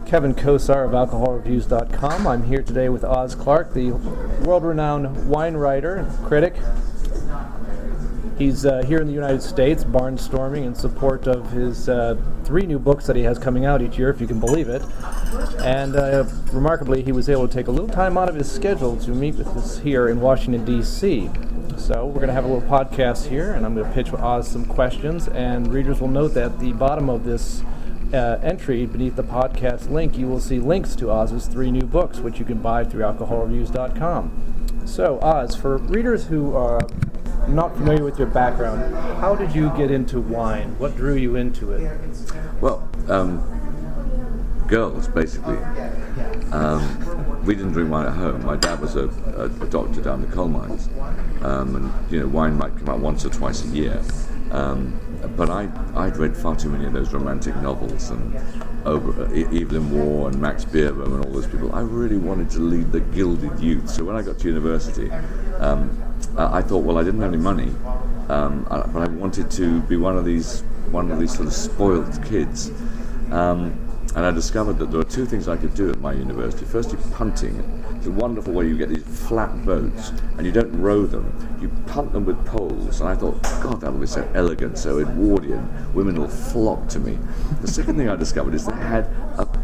Kevin Kosar of alcoholreviews.com. I'm here today with Oz Clarke, the world-renowned wine writer and critic. He's here in the United States, barnstorming in support of his 3 new books that he has coming out each year, if you can believe it. And remarkably, he was able to take a little time out of his schedule to meet with us here in Washington, D.C. So we're going to have a little podcast here, and I'm going to pitch Oz some questions, and readers will note that at the bottom of this entry beneath the podcast link, you will see links to Oz's 3 new books, which you can buy through alcoholreviews.com. So, Oz, for readers who are not familiar with your background, how did you get into wine? What drew you into it? Well, girls, basically. We didn't drink wine at home. My dad was a doctor down the coal mines, and wine might come out once or twice a year. But I'd read far too many of those romantic novels, and Evelyn Waugh and Max Beerbohm and all those people. I really wanted to lead the gilded youth. So when I got to university, I thought, well, I didn't have any money, but I wanted to be one of these sort of spoiled kids. And I discovered that there were 2 things I could do at my university. Firstly, punting. It's a wonderful way. You get these flat boats, and you don't row them. You punt them with poles. And I thought, God, that would be so elegant, so Edwardian. Women will flock to me. The second thing I discovered is they had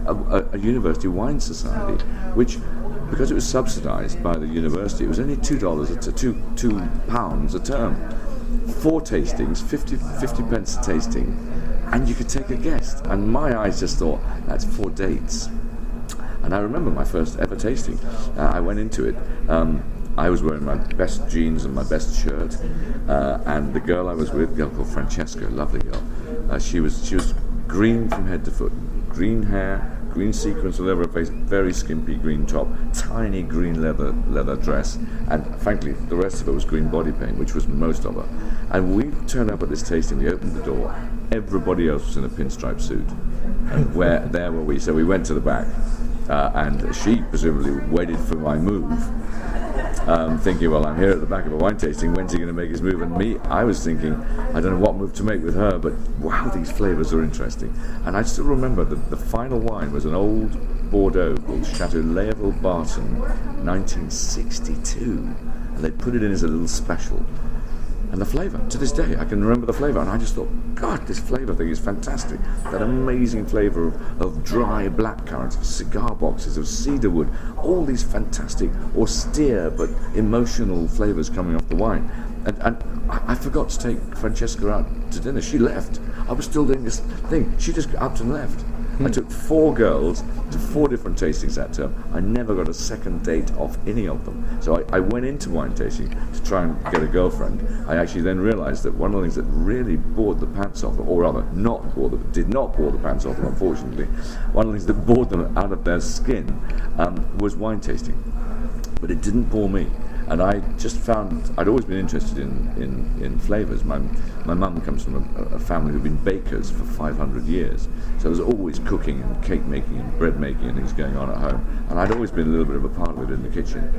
a university wine society, which, because it was subsidized by the university, it was only £2 a term. 4 tastings, 50 pence a tasting, and you could take a guest. And my eyes just thought, that's 4 dates. And I remember my first ever tasting. I went into it. I was wearing my best jeans and my best shirt, and the girl I was with, a girl called Francesca, a lovely girl. She was green from head to foot, green hair, green sequins all over her face, very skimpy green top, tiny green leather dress, and frankly, the rest of it was green body paint, which was most of her. And we turned up at this tasting, we opened the door, everybody else was in a pinstripe suit, and there were we. So we went to the back, and she presumably waited for my move, thinking, well, I'm here at the back of a wine tasting, when's he going to make his move? And me, I was thinking, I don't know what move to make with her, but wow, these flavors are interesting. And I still remember that the final wine was an old Bordeaux called Chateau Léoville Barton, 1962, and they put it in as a little special. And the flavour, to this day, I can remember the flavour, and I just thought, God, this flavour thing is fantastic. That amazing flavour of dry blackcurrant, of cigar boxes, of cedarwood, all these fantastic, austere but emotional flavours coming off the wine. And I forgot to take Francesca out to dinner. She left. I was still doing this thing. She just upped and left. I took 4 girls to 4 different tastings that term. I never got a second date off any of them. So I went into wine tasting to try and get a girlfriend. I actually then realised that one of the things that really bored the pants off them, or rather did not bore the pants off them, unfortunately, one of the things that bored them out of their skin was wine tasting. But it didn't bore me. And I just found, I'd always been interested in flavours. My mum comes from a family who've been bakers for 500 years. So there was always cooking and cake making and bread making and things going on at home. And I'd always been a little bit of a part of it in the kitchen.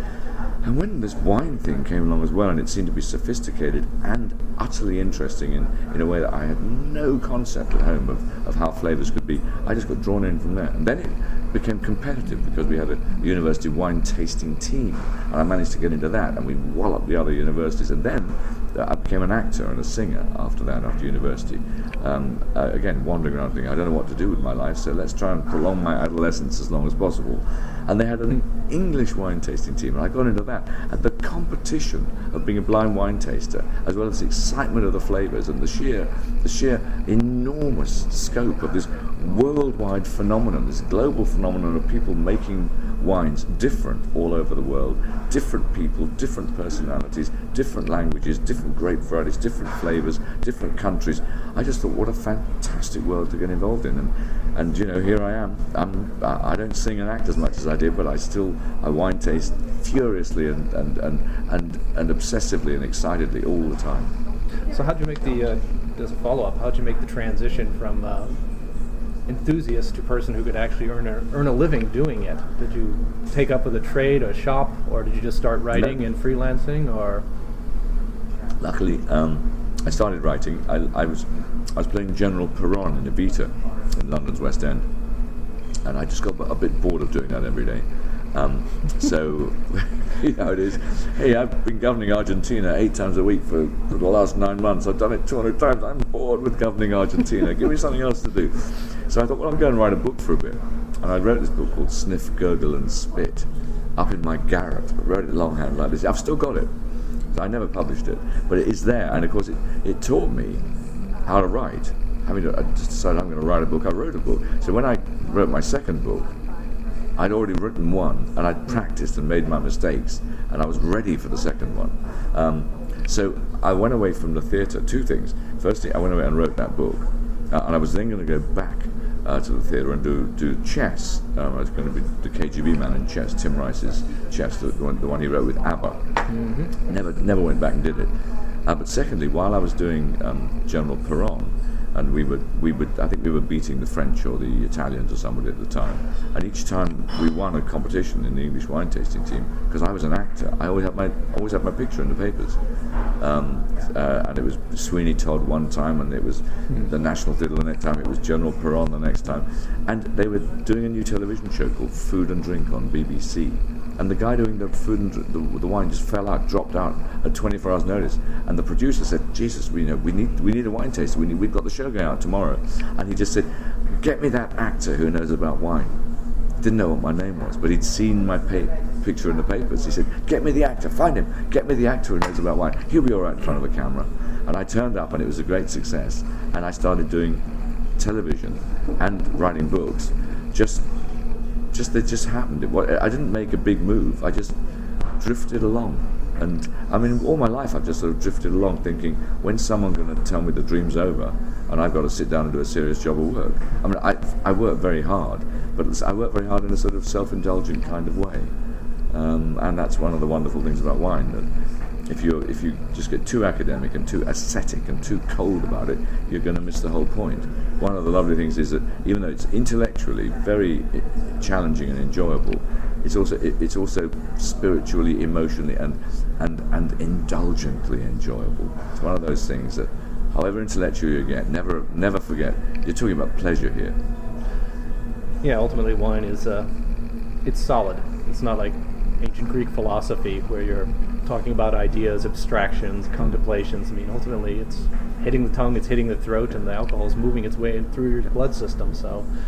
And when this wine thing came along as well, and it seemed to be sophisticated and utterly interesting in a way that I had no concept at home of how flavours could be, I just got drawn in from there. And then it became competitive because we had a university wine tasting team, and I managed to get into that, and we walloped the other universities. And then I became an actor and a singer after university. Again, wandering around thinking, I don't know what to do with my life, so let's try and prolong my adolescence as long as possible. And they had an English wine tasting team, and I got into that. And the competition of being a blind wine taster, as well as the excitement of the flavours and the sheer enormous scope of this worldwide phenomenon, this global phenomenon of people making wines different all over the world, different people, different personalities, different languages, different grape varieties, different flavours, different countries. I just thought, what a fantastic world to get involved in. And here I am. I don't sing and act as much as I did, but I wine taste furiously and obsessively and excitedly all the time. So how'd you make as a follow-up, how'd you make the transition from enthusiast to person who could actually earn a living doing it? Did you take up with a trade, a shop, or did you just start writing and freelancing, or? Luckily, I started writing. I was playing General Perron in Evita in London's West End, and I just got a bit bored of doing that every day. So, you know, it is, hey, I've been governing Argentina 8 times a week for the last 9 months. I've done it 200 times. I'm bored with governing Argentina. Give me something else to do. So I thought, well, I'm going to write a book for a bit. And I wrote this book called Sniff, Gurgle and Spit up in my garret. I wrote it longhand like this. I've still got it. So I never published it. But it is there. And, of course, it taught me how to write. I just decided I'm going to write a book. I wrote a book. So when I wrote my second book, I'd already written one, and I'd practiced and made my mistakes, and I was ready for the second one. So I went away from the theatre. 2 things. Firstly, I went away and wrote that book, and I was then going to go back to the theatre and do chess. I was going to be the KGB man in chess, Tim Rice's chess, the one he wrote with ABBA. Mm-hmm. Never went back and did it. But secondly, while I was doing General Perron, and I think we were beating the French or the Italians or somebody at the time. And each time we won a competition in the English wine tasting team, because I was an actor, I always had my picture in the papers. And it was Sweeney Todd one time, and it was the National Theatre the next time, it was General Perron the next time. And they were doing a new television show called Food and Drink on BBC. And the guy doing the food and the wine just fell out, dropped out at 24 hours' notice. And the producer said, "Jesus, we need a wine taster. We've got the show going out tomorrow." And he just said, "Get me that actor who knows about wine." Didn't know what my name was, but he'd seen my picture in the papers. He said, "Get me the actor. Find him. Get me the actor who knows about wine. He'll be all right in front of a camera." And I turned up, and it was a great success. And I started doing television and writing books. It just happened. I didn't make a big move. I just drifted along. And I mean, all my life I've just sort of drifted along thinking, when's someone going to tell me the dream's over and I've got to sit down and do a serious job of work? I mean, I work very hard, but I work very hard in a sort of self-indulgent kind of way. And that's one of the wonderful things about wine, that if you just get too academic and too ascetic and too cold about it, you're going to miss the whole point. One of the lovely things is that even though it's intellectually very challenging and enjoyable, it's also spiritually, emotionally, and indulgently enjoyable. It's one of those things that, however intellectual you get, never forget. You're talking about pleasure here. Yeah, ultimately, wine is it's solid. It's not like ancient Greek philosophy where you're talking about ideas, abstractions, contemplations. I mean, ultimately, it's hitting the tongue, it's hitting the throat, and the alcohol is moving its way through your blood system.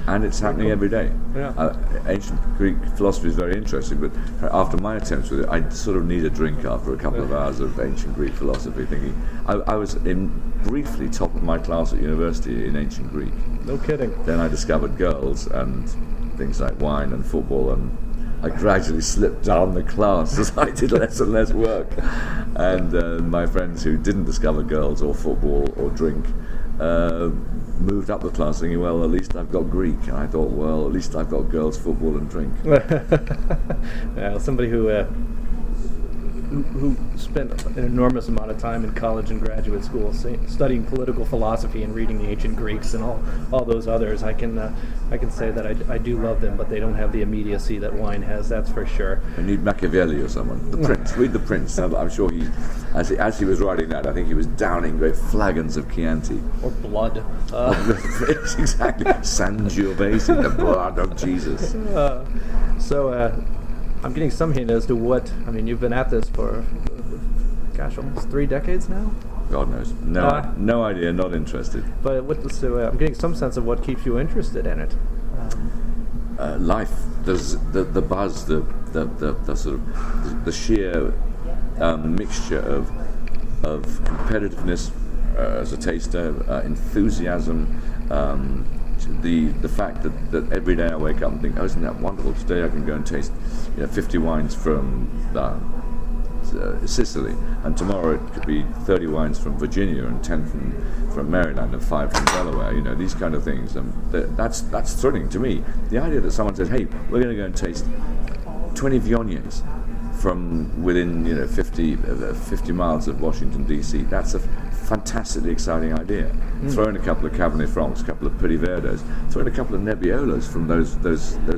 And it's happening every day. Yeah. Ancient Greek philosophy is very interesting, but after my attempts with it, I sort of need a drink after a couple of hours of ancient Greek philosophy, thinking I was briefly top of my class at university in ancient Greek. No kidding. Then I discovered girls and things like wine and football, and I gradually slipped down the class as I did less and less work. And my friends who didn't discover girls or football or drink moved up the class thinking, well, at least I've got Greek. And I thought, well, at least I've got girls, football and drink. Somebody who spent an enormous amount of time in college and graduate school studying political philosophy and reading the ancient Greeks and all those others, I can say that I do love them, but they don't have the immediacy that wine has, that's for sure. You need Machiavelli or someone. The Prince. Read The Prince. I'm sure as he was writing that, I think he was downing great flagons of Chianti. Or blood. Exactly. Sangiovese, the blood of Jesus. I'm getting some hint as to what, I mean, you've been at this for, almost 3 decades now? God knows. No idea, not interested. But I'm getting some sense of what keeps you interested in it. Life. There's the buzz, the sort of, the sheer mixture of competitiveness as a taster, enthusiasm, the fact that every day I wake up and think, oh, isn't that wonderful? Today I can go and taste 50 wines from Sicily, and tomorrow it could be 30 wines from Virginia and 10 from Maryland and 5 from Delaware. These kind of things. That's thrilling to me. The idea that someone says, hey, we're going to go and taste 20 Viogniers from within 50 miles of Washington D.C. That's a fantastically exciting idea. Throw in a couple of Cabernet Francs, a couple of Petit Verdes, throw in a couple of Nebbiolos from those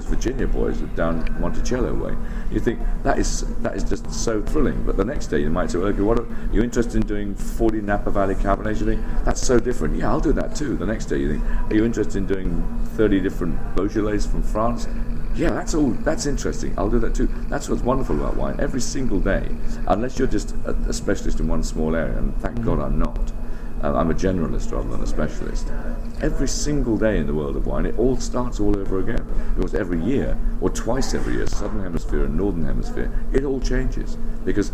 Virginia boys down Monticello way. You think that is just so thrilling. But the next day you might say, okay, what are you interested in doing? 40 Napa Valley Cabernets? You think that's so different. Yeah, I'll do that too. The next day you think, are you interested in doing 30 different Beaujolais from France? Yeah, that's interesting. I'll do that too. That's what's wonderful about wine. Every single day, unless you're just a specialist in one small area, and thank God I'm not. I'm a generalist rather than a specialist. Every single day in the world of wine, it all starts all over again. Because every year, or twice every year, Southern Hemisphere and Northern Hemisphere, it all changes. Because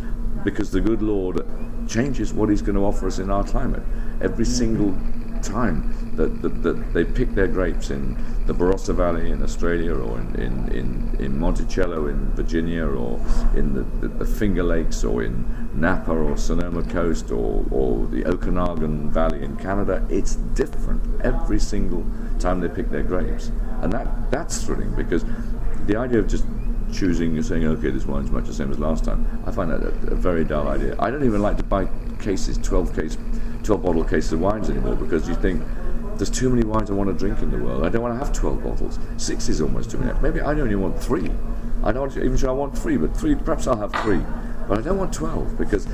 the good Lord changes what He's going to offer us in our climate. Every single time that they pick their grapes in the Barossa Valley in Australia, or in Monticello in Virginia, or in the Finger Lakes, or in Napa or Sonoma Coast, or the Okanagan Valley in Canada, it's different every single time they pick their grapes. And that's thrilling, because the idea of just choosing and saying, okay, this wine's much the same as last time, I find that a very dull idea. I don't even like to buy 12 bottle cases of wines anymore, because you think there's too many wines I want to drink in the world. I don't want to have 12 bottles. 6 is almost too many. Maybe I only want 3. I'm not even sure I want 3, but 3, perhaps I'll have 3. But I don't want 12, because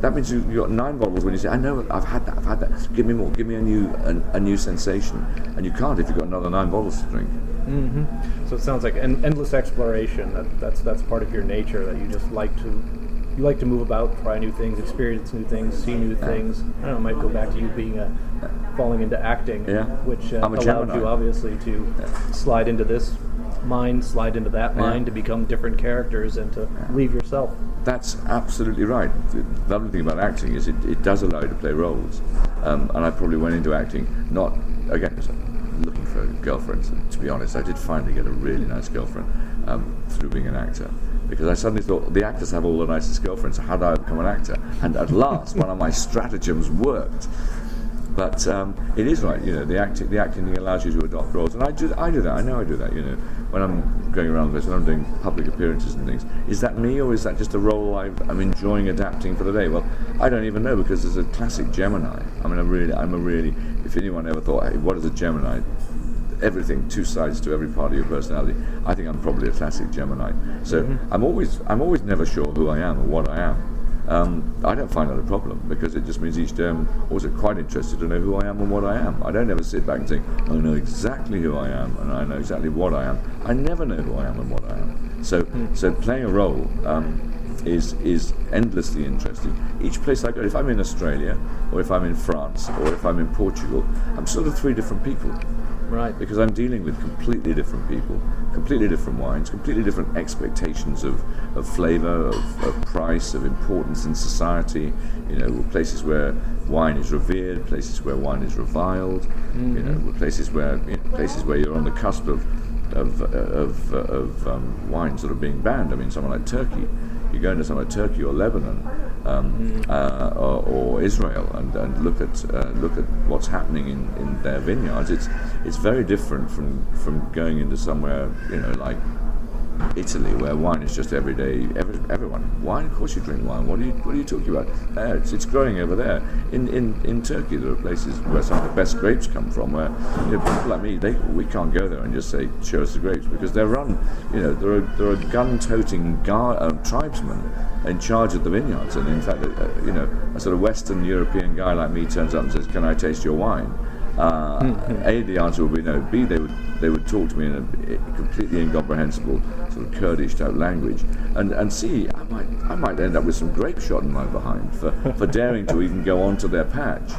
that means you've got 9 bottles when you say, I know, I've had that. Give me more. Give me a new sensation. And you can't if you've got another 9 bottles to drink. Mm-hmm. So it sounds like an endless exploration. That's part of your nature, that you just like to move about, try new things, experience new things, see new things. I don't know, it might go back to you being falling into acting, which allowed you obviously to slide into this mind, slide into that mind, to become different characters and to leave yourself. That's absolutely right. The lovely thing about acting is it does allow you to play roles. And I probably went into acting not, again, looking for a girlfriend. To be honest, I did finally get a really nice girlfriend through being an actor. Because I suddenly thought, the actors have all the nicest girlfriends, so how do I become an actor? And at last, one of my stratagems worked. But it is right, the acting allows you to adopt roles, and I do that. I know I do that. When I'm going around the place, when I'm doing public appearances and things, is that me, or is that just a role I'm enjoying adapting for the day? Well, I don't even know, because there's a classic Gemini. I mean, I'm a really. If anyone ever thought, hey, what is a Gemini? Everything, 2 sides to every part of your personality. I think I'm probably a classic Gemini. So I'm always never sure who I am or what I am. I don't find that a problem, because it just means each day I'm always quite interested to know who I am and what I am. I don't ever sit back and think, I know exactly who I am and I know exactly what I am. I never know who I am and what I am. So playing a role is endlessly interesting. Each place I go, if I'm in Australia, or if I'm in France, or if I'm in Portugal, I'm sort of 3 different people. Right. Because I'm dealing with completely different people, completely different wines, completely different expectations of flavour, of price, of importance in society. Places where wine is revered, places where wine is reviled. Places where you're on the cusp of wine sort of being banned. I mean, someone like Turkey. You go into somewhere like Turkey or Lebanon or Israel and look at what's happening in their vineyards. It's very different from going into somewhere like Italy, where wine is just every day. Everyone, wine. Of course you drink wine. What are you talking about? It's growing over there. In Turkey, there are places where some of the best grapes come from. Where people like me, we can't go there and just say, show us the grapes, because they're run. There are gun-toting tribesmen in charge of the vineyards, and in fact, a sort of Western European guy like me turns up and says, "Can I taste your wine?" A, the answer would be no. B, they would talk to me in a completely incomprehensible sort of Kurdish type language, and C, I might end up with some grape shot in my behind for daring to even go onto their patch.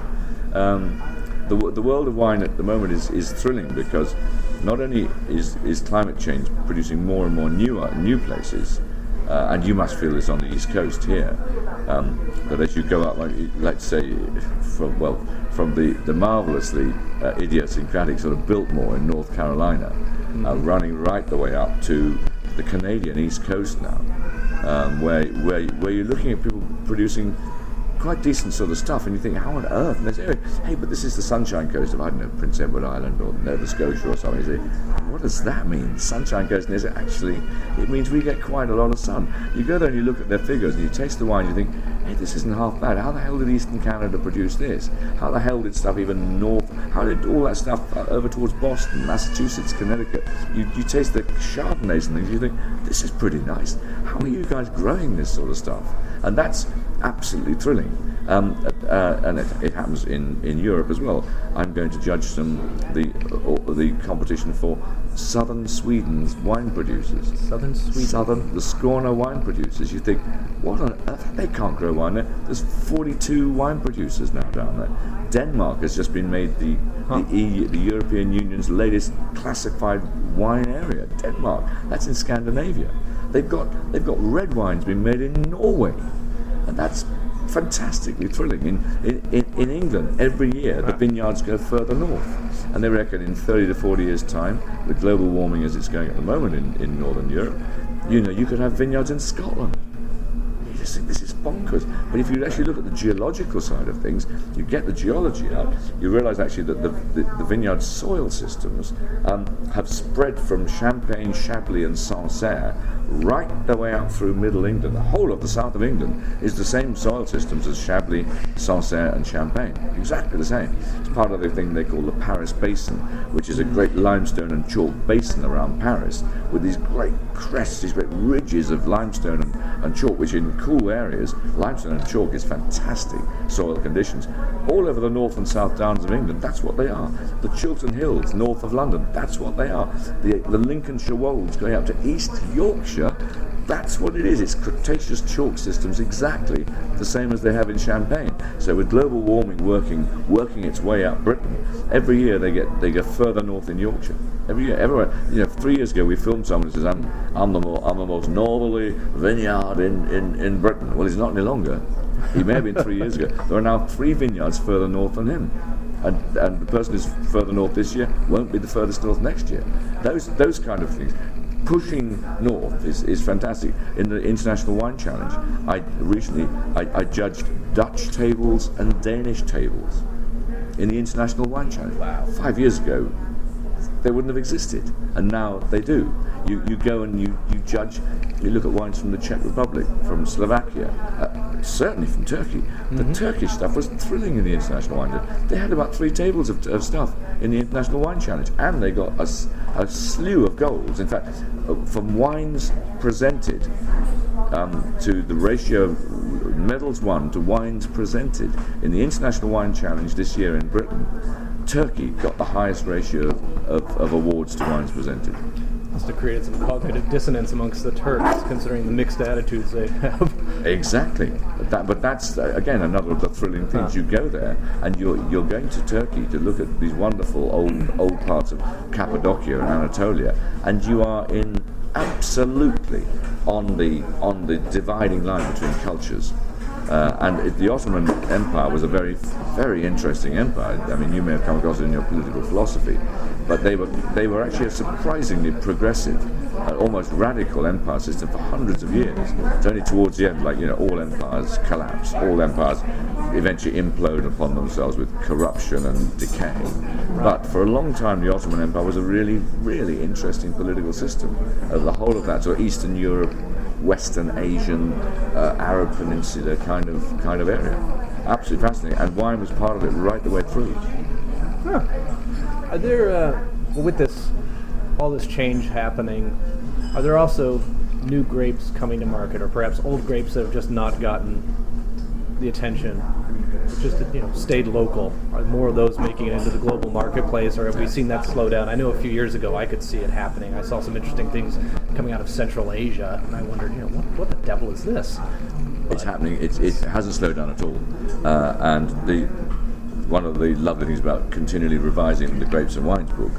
The world of wine at the moment is thrilling, because not only is climate change producing more and more new places, and you must feel this on the East Coast here, that as you go up, let's say, from the marvellously idiosyncratic sort of Biltmore in North Carolina, running right the way up to the Canadian East Coast now, where you're looking at people producing quite decent sort of stuff, and you think, how on earth? And they say, hey, but this is the Sunshine Coast of, I don't know, Prince Edward Island or Nova Scotia or something. You say, what does that mean, Sunshine Coast? And they say, actually, it means we get quite a lot of sun. You go there and you look at their figures and you taste the wine, and you think, hey, this isn't half bad. How the hell did Eastern Canada produce this? How the hell did stuff even north, how did all that stuff over towards Boston, Massachusetts, Connecticut? You taste the Chardonnays and things, you think, this is pretty nice. How are you guys growing this sort of stuff? And that's absolutely thrilling. And it happens in Europe as well. I'm going to judge the competition for southern Sweden's wine producers. Southern Sweden. The Skåne wine producers. You think, what on earth? They can't grow wine there. There's 42 wine producers now down there. Denmark has just been made the European Union's latest classified wine area. Denmark. That's in Scandinavia. They've got red wines being made in Norway, and that's fantastically thrilling. In England, every year the vineyards go further north, and they reckon in 30 to 40 years' time, with global warming as it's going at the moment in Northern Europe, you could have vineyards in Scotland. You just think this is bonkers. But if you actually look at the geological side of things, you get the geology out, you realise actually that the vineyard soil systems have spread from Champagne, Chablis and Sancerre right the way out through Middle England. The whole of the south of England is the same soil systems as Chablis, Sancerre and Champagne. Exactly the same. It's part of the thing they call the Paris Basin, which is a great limestone and chalk basin around Paris with these great crests, these great ridges of limestone and chalk, which in cool areas, limestone and chalk is fantastic soil conditions. All over the north and south downs of England, that's what they are. The Chiltern Hills, north of London, that's what they are. The Lincolnshire Wolds going up to East Yorkshire, that's what it is. It's Cretaceous chalk systems, exactly the same as they have in Champagne. So with global warming working its way up Britain, every year they get further north in Yorkshire. Every year, everywhere. 3 years ago we filmed someone who says, I'm the most northerly vineyard in Britain. Well, he's not any longer. He may have been 3 years ago. There are now 3 vineyards further north than him. And the person who's further north this year won't be the furthest north next year. Those kind of things. Pushing north is fantastic. In the International Wine Challenge, I judged Dutch tables and Danish tables in the International Wine Challenge. Wow. 5 years ago, they wouldn't have existed, and now they do. You go and you judge, you look at wines from the Czech Republic, from Slovakia, certainly from Turkey. The Turkish stuff was thrilling in the International Wine Challenge. They had about 3 tables of stuff in the International Wine Challenge, and they got a slew of golds. In fact, from wines presented to the ratio of medals won to wines presented in the International Wine Challenge this year in Britain, Turkey got the highest ratio of awards to wines presented. Must have created some cognitive dissonance amongst the Turks, considering the mixed attitudes they have. Exactly, but that's again another of the thrilling things. You go there, and you're going to Turkey to look at these wonderful old parts of Cappadocia and Anatolia, and you are in absolutely on the dividing line between cultures. The Ottoman Empire was a very, very interesting empire. I mean, you may have come across it in your political philosophy, but they were actually a surprisingly progressive, almost radical empire system for hundreds of years. It's only towards the end, all empires collapse, all empires eventually implode upon themselves with corruption and decay. But for a long time, the Ottoman Empire was a really, really interesting political system. The whole of that, so Eastern Europe, Western Asian, Arab Peninsula kind of area. Absolutely fascinating, and wine was part of it right the way through. Huh. Are there, with all this change happening, are there also new grapes coming to market, or perhaps old grapes that have just not gotten the attention, just stayed local? Are more of those making it into the global marketplace, or have we seen that slow down? I know a few years ago I could see it happening. I saw some interesting things coming out of Central Asia, and I wondered, what the devil is this? It's happening. It hasn't slowed down at all. And one of the lovely things about continually revising the Grapes and Wines book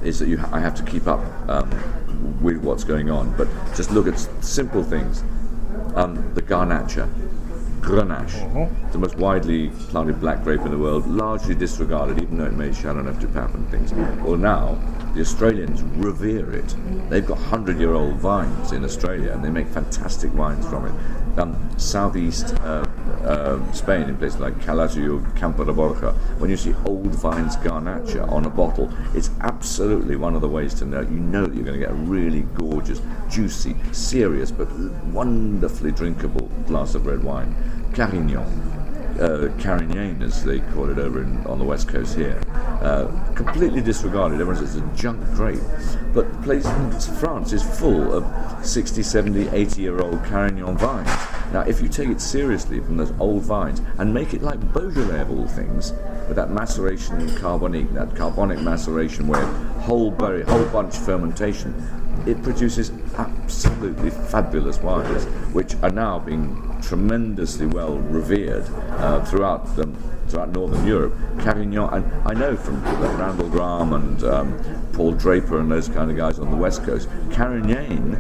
is that I have to keep up with what's going on. But just look at simple things. The Garnacha. Grenache, the most widely planted black grape in the world, largely disregarded, even though it made Chardonnay du Pape and things. Well, now The Australians revere it. They've got 100-year-old vines in Australia, and they make fantastic wines from it. Southeast Spain, in places like Calazio, Campo de Borja, when you see old vines Garnacha on a bottle, it's absolutely one of the ways to know. You know that you're going to get a really gorgeous, juicy, serious, but wonderfully drinkable glass of red wine. Carignan. Carignan, as they call it over on the west coast here, completely disregarded. Everyone says it's a junk grape, but France is full of 60, 70, 80-year-old Carignan vines. Now, if you take it seriously from those old vines and make it like Beaujolais of all things, with that maceration carbonique, that carbonic maceration where whole bunch fermentation, it produces absolutely fabulous wines, which are now being tremendously well revered throughout Northern Europe. Carignan, and I know from Randall Graham and Paul Draper and those kind of guys on the west coast, Carignan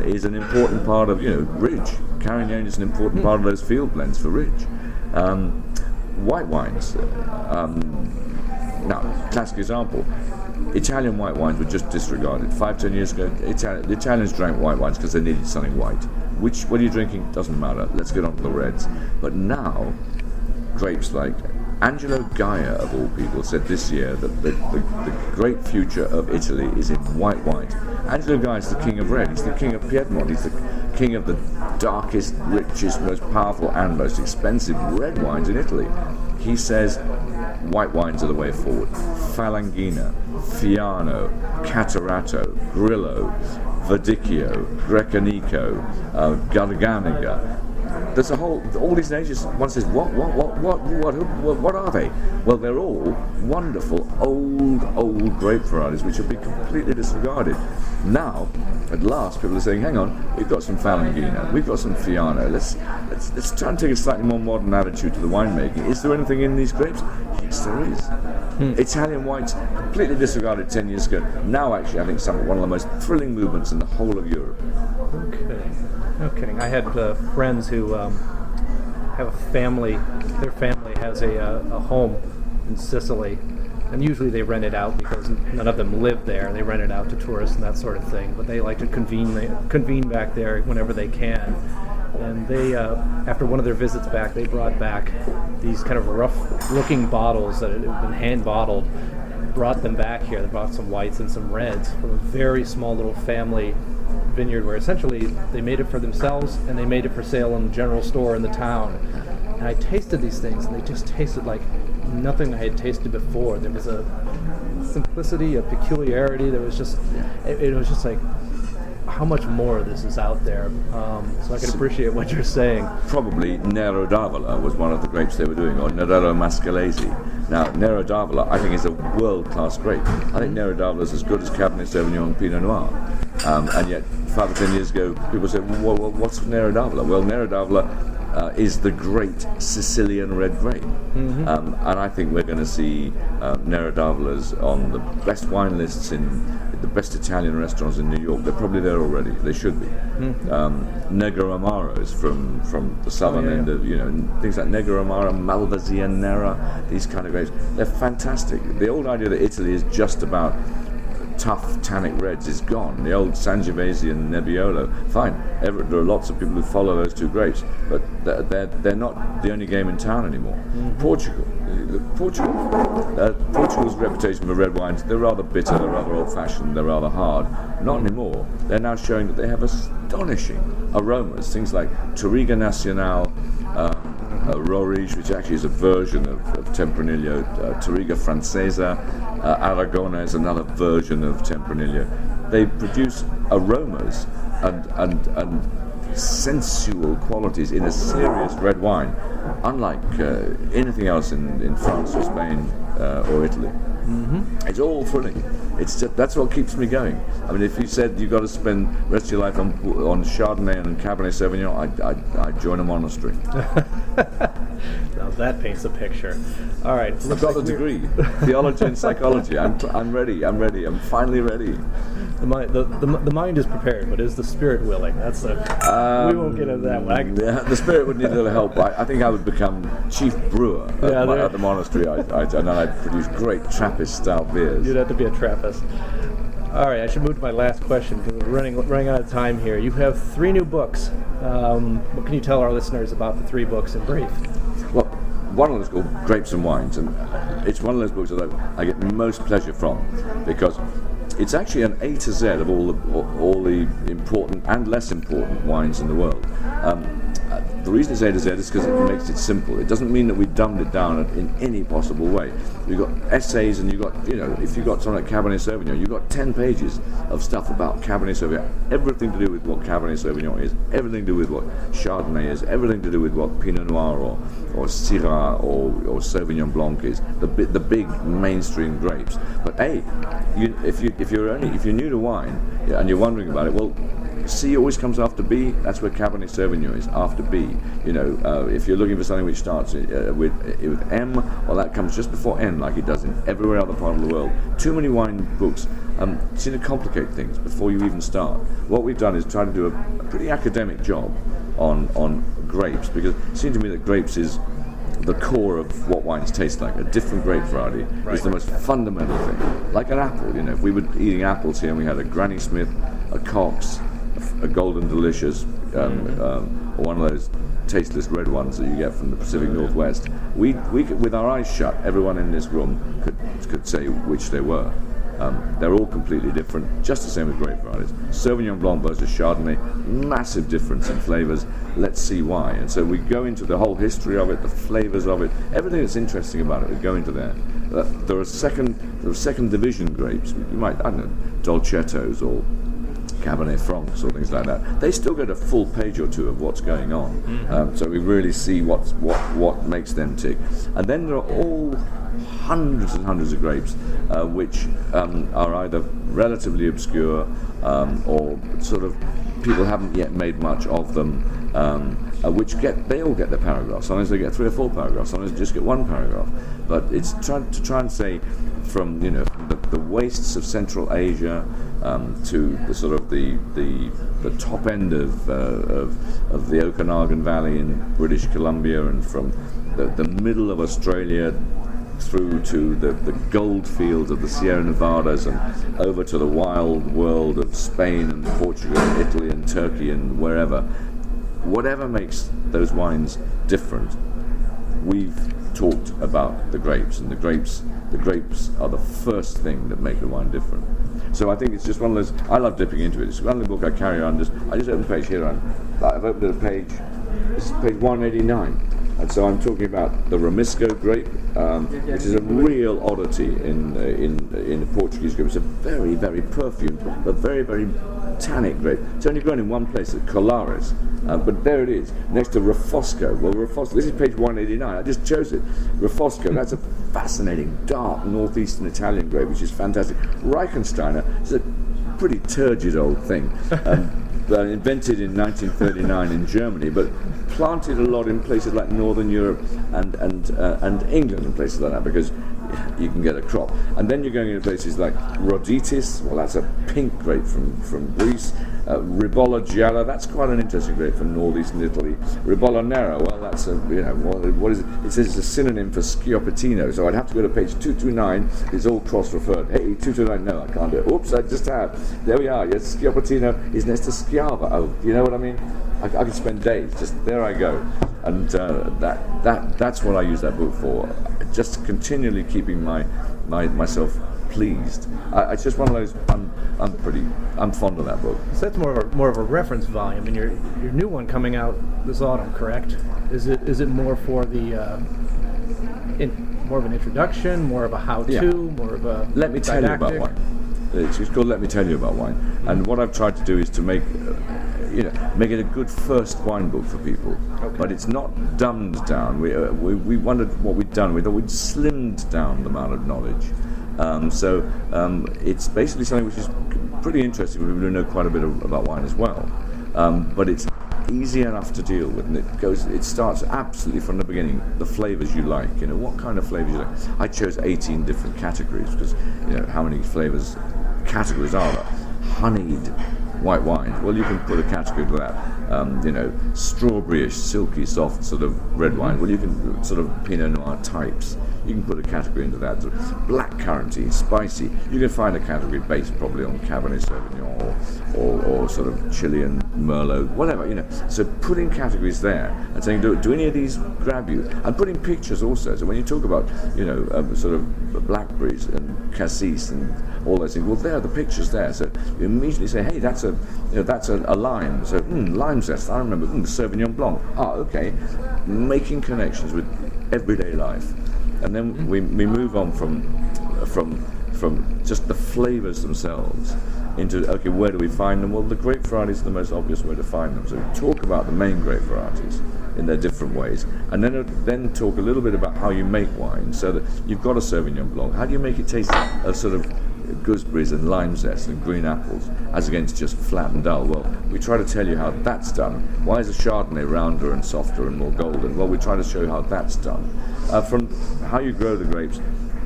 is an important part of Ridge. Carignan is an important part of those field blends for Ridge. White wines. Now, classic example. Italian white wines were just disregarded. 5-10 years ago, the Italians drank white wines because they needed something white. What are you drinking? Doesn't matter. Let's get on to the reds. But now, grapes like Angelo Gaia, of all people, said this year that the great future of Italy is in white wines. Angelo Gaia is the king of red. He's the king of Piedmont. He's the king of the darkest, richest, most powerful and most expensive red wines in Italy. He says white wines are the way forward. Falanghina, Fiano, Catarato, Grillo, Verdicchio, Grecanico, Garganiga. There's all these nations. One says, what are they? Well, they're all wonderful old grape varieties which have been completely disregarded. Now, at last, people are saying, hang on, we've got some Falanghina, we've got some Fiano. Let's try and take a slightly more modern attitude to the winemaking. Is there anything in these grapes? Yes, there is. Italian whites, completely disregarded 10 years ago. Now, actually, I think one of the most thrilling movements in the whole of Europe. Okay. No kidding. I had friends who have a family. Their family has a home in Sicily, and usually they rent it out because none of them live there. They rent it out to tourists and that sort of thing. But they like to convene back there whenever they can. And they, after one of their visits back, they brought back these kind of rough-looking bottles that had been hand-bottled. Brought them back here. They brought some whites and some reds from a very small little family vineyard where essentially they made it for themselves and they made it for sale in the general store in the town. And I tasted these things and they just tasted like nothing I had tasted before. There was a simplicity, a peculiarity. There was just, it was just like, how much more of this is out there? So I can appreciate what you're saying. Probably Nero d'Avola was one of the grapes they were doing, or Nerello Mascalese. Now, Nero d'Avola, I think, is a world-class grape. I think Nero d'Avola is as good as Cabernet Sauvignon and Pinot Noir. And yet, 5 or 10 years ago, people said, well, what's Nero d'Avola? Well, Nero d'Avola is the great Sicilian red grape. And I think we're going to see Nero d'Avolas on the best wine lists in the best Italian restaurants in New York. They're probably there already. They should be. Negro Amaros from the southern end of, things like Negro Amaro, Malvasia Nera, these kind of grapes. They're fantastic. The old idea that Italy is just about tough tannic reds is gone. The old Sangiovese and Nebbiolo, fine. There are lots of people who follow those two grapes, but they're not the only game in town anymore. Portugal's reputation for red wines, they're rather bitter, they're rather old-fashioned, they're rather hard. Not anymore. They're now showing that they have astonishing aromas, things like Touriga Nacional, Rorige, which actually is a version of Tempranillo, Touriga Francesa, Aragona is another version of Tempranillo. They produce aromas and sensual qualities in a serious red wine, unlike anything else in France or Spain or Italy. It's all thrilling. That's what keeps me going. I mean, if you said you've got to spend the rest of your life on Chardonnay and Cabernet Sauvignon, I'd join a monastery. Now that paints a picture. All right, I've got the degree, theology and psychology. I'm ready. I'm finally ready. The mind is prepared, but is the spirit willing? That's the. We won't get into that one. Yeah, the spirit would need a little help. I think I would become chief brewer at the monastery, and then I'd produce great Trappist-style beers. You'd have to be a Trappist. All right, I should move to my last question because we're running out of time here. You have 3 new books. What can you tell our listeners about the 3 books in brief? Well, one of them is called Grapes and Wines, and it's one of those books that I get most pleasure from because it's actually an A to Z of all the important and less important wines in the world. The reason it's A to Z is because it makes it simple. It doesn't mean that we dumbed it down in any possible way. You've got essays, and you've got, if you've got something like Cabernet Sauvignon, you've got 10 pages of stuff about Cabernet Sauvignon, everything to do with what Cabernet Sauvignon is, everything to do with what Chardonnay is, everything to do with what Pinot Noir or Syrah or Sauvignon Blanc is, the big mainstream grapes. But if you're new to wine and you're wondering about it, well, C always comes after B. That's where Cabernet Sauvignon is, after B. If you're looking for something which starts with M, well, that comes just before N, like it does in everywhere other part of the world. Too many wine books seem to complicate things before you even start. What we've done is try to do a pretty academic job on grapes, because it seems to me that grapes is the core of what wines taste like. A different grape variety is the most fundamental thing. Like an apple, if we were eating apples here and we had a Granny Smith, a Cox, a Golden Delicious, or one of those tasteless red ones that you get from the Pacific Northwest, we could, with our eyes shut, everyone in this room could say which they were. They're all completely different, just the same as grape varieties. Sauvignon Blanc versus Chardonnay, massive difference in flavors. Let's see why. And so we go into the whole history of it, the flavors of it, everything that's interesting about it. We go into there. There are second division grapes. You might, I don't know, Dolcettos or Cabernet Francs or things like that. They still get a full page or two of what's going on. So we really see what makes them tick. And then there are all hundreds and hundreds of grapes which are either relatively obscure or sort of people haven't yet made much of them, which they all get their paragraphs. Sometimes they get 3 or 4 paragraphs, sometimes they just get 1 paragraph. But it's to try and say from the wastes of Central Asia to the sort of the top end of the Okanagan Valley in British Columbia, and from the middle of Australia through to the gold fields of the Sierra Nevadas and over to the wild world of Spain and Portugal and Italy and Turkey and wherever. Whatever makes those wines different, we've talked about the grapes, and the grapes are the first thing that make the wine different. So I think it's just one of those, I love dipping into it. It's one of the book I carry on, I just opened a page here, I've opened a page, this is page 189. And so I'm talking about the Ramisco grape, which is a real oddity in the Portuguese grape. It's a very, very perfumed, but very, very tannic grape. It's only grown in one place, at Colares, but there it is, next to Refosco. Well, Refosco, this is page 189, I just chose it. Refosco, that's a fascinating, dark, northeastern Italian grape, which is fantastic. Reichensteiner is a pretty turgid old thing. Invented in 1939 in Germany, but planted a lot in places like Northern Europe and England and places like that, because you can get a crop. And then you're going into places like Rhoditis, well, that's a pink grape from Greece. Ribolla Gialla, that's quite an interesting grape from northeastern Italy. Ribolla Nero, well, that's what is it? It says it's a synonym for Schioppettino, so I'd have to go to page 229. It's all cross-referred. Hey, 229, no, I can't do it. Oops, I just have. There we are. Yes, Schioppettino is next to Schiava. Oh, you know what I mean? I could spend days. Just there I go. And that's what I use that book for. Just continually keeping myself pleased. It's just one of those. I'm fond of that book. So that's more of a reference volume, and your new one coming out this autumn, correct? Is it more for the more of an introduction, more of a how-to, more of a Let me tell you about wine. It's called Let Me Tell You About Wine. And what I've tried to do is to make it a good first wine book for people. Okay. But it's not dumbed down. We wondered what we'd done. We thought we'd slimmed down the amount of knowledge. So it's basically something which is pretty interesting for people who know quite a bit about wine as well. But it's easy enough to deal with, and it starts absolutely from the beginning. The flavors you like, what kind of flavors you like. I chose 18 different categories because how many categories are there? honeyed white wines. Well, you can put a category to that. Strawberryish, silky, soft sort of red wine. Well, you can sort of Pinot Noir types. You can put a category into that. Sort of black curranty, spicy. You can find a category based probably on Cabernet Sauvignon or sort of Chilean Merlot, whatever. So putting categories there and saying, do any of these grab you? And putting pictures also. So when you talk about sort of blackberries and cassis and all those things, well, there are the pictures there. So you immediately say, hey, that's a lime. So lime zest. I remember Sauvignon Blanc. Okay, making connections with everyday life. And then we move on from just the flavors themselves into, okay, where do we find them? Well, the grape varieties are the most obvious way to find them. So we talk about the main grape varieties in their different ways, and then talk a little bit about how you make wine. So that you've got a Sauvignon Blanc. How do you make it taste of sort of gooseberries and lime zest and green apples, as against just flat and dull? Well, we try to tell you how that's done. Why is a Chardonnay rounder and softer and more golden? Well, we try to show you how that's done. From how you grow the grapes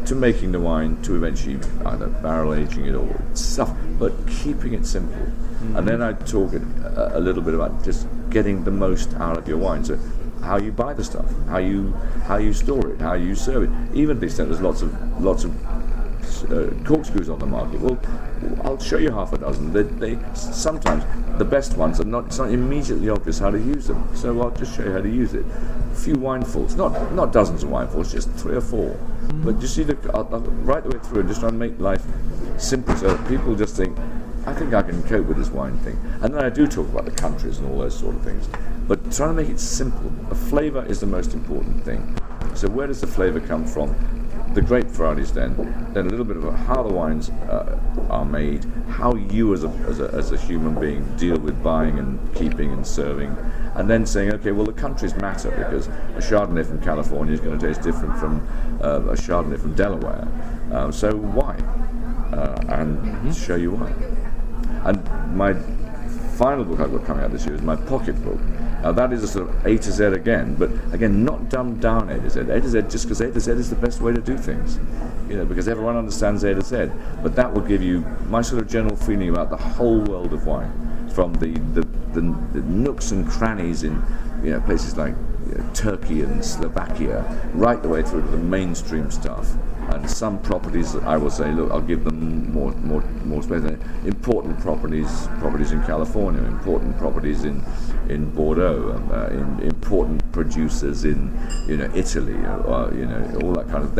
to making the wine to eventually either barrel aging it or stuff, but keeping it simple. Mm-hmm. And then I talk a little bit about just getting the most out of your wine. So how you buy the stuff, how you store it, how you serve it. Even to the extent there's lots of corkscrews on the market. Well, I'll show you half a dozen. They sometimes the best ones it's not immediately obvious how to use them. So I'll just show you how to use it. A few winefuls, not dozens of winefuls, just 3 or 4. Mm-hmm. But you see, right the way through, just trying to make life simple so that people just think, I think I can cope with this wine thing. And then I do talk about the countries and all those sort of things. But trying to make it simple. The flavour is the most important thing. So where does the flavour come from? The grape varieties, then a little bit about how the wines are made, how you as a human being deal with buying and keeping and serving, and then saying, okay, well, the countries matter, because a Chardonnay from California is going to taste different from a Chardonnay from Delaware. So why? And show you why. And my final book I've got coming out this year is my pocket book. Now that is a sort of A to Z again, but again, not dumbed down A to Z. A to Z just because A to Z is the best way to do things, because everyone understands A to Z. But that will give you my sort of general feeling about the whole world of wine, from the nooks and crannies in places like Turkey and Slovakia, right the way through to the mainstream stuff. And some properties, I will say, look, I'll give them more space. Important properties in California, important properties in Bordeaux, important producers in Italy, all that kind of.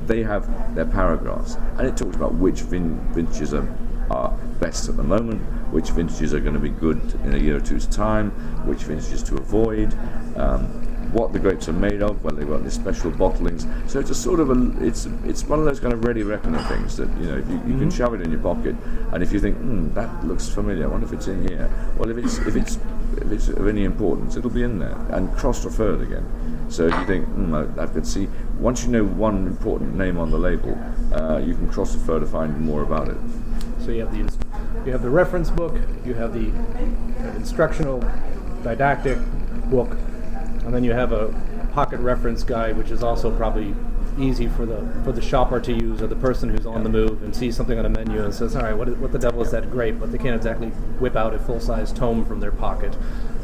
They have their paragraphs, and it talks about which vintages are best at the moment, which vintages are going to be good in a year or two's time, which vintages to avoid. What the grapes are made of, whether they've got these special bottlings. So it's a sort of it's one of those kind of ready reckoner things that if you can shove it in your pocket, and if you think that looks familiar, I wonder if it's in here. Well, if it's of any importance, it'll be in there and cross-referred again. So if you think I could see, once you know one important name on the label, you can cross-refer to find more about it. So you have the reference book, you have the instructional didactic book. And then you have a pocket reference guide, which is also probably easy for the shopper to use, or the person who's on the move and sees something on a menu and says, all right, what the devil is that grape? But they can't exactly whip out a full-size tome from their pocket.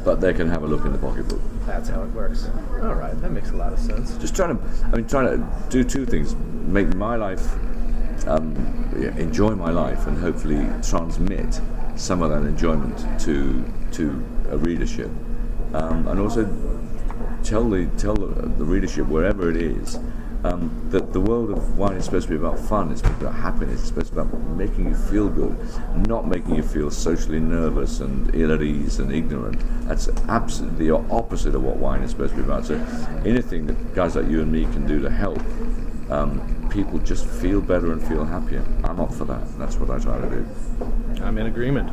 But they can have a look in the pocketbook. That's how it works. All right, that makes a lot of sense. Just trying to do 2 things: make my life, enjoy my life, and hopefully transmit some of that enjoyment to a readership, and also tell the readership, wherever it is, that the world of wine is supposed to be about fun, it's supposed to be about happiness, it's supposed to be about making you feel good, not making you feel socially nervous and ill at ease and ignorant. That's absolutely the opposite of what wine is supposed to be about. So anything that guys like you and me can do to help people just feel better and feel happier, I'm up for that. That's what I try to do. I'm in agreement.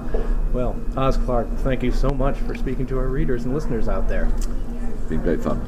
Well, Clarke, thank you so much for speaking to our readers and listeners out there. Been great fun.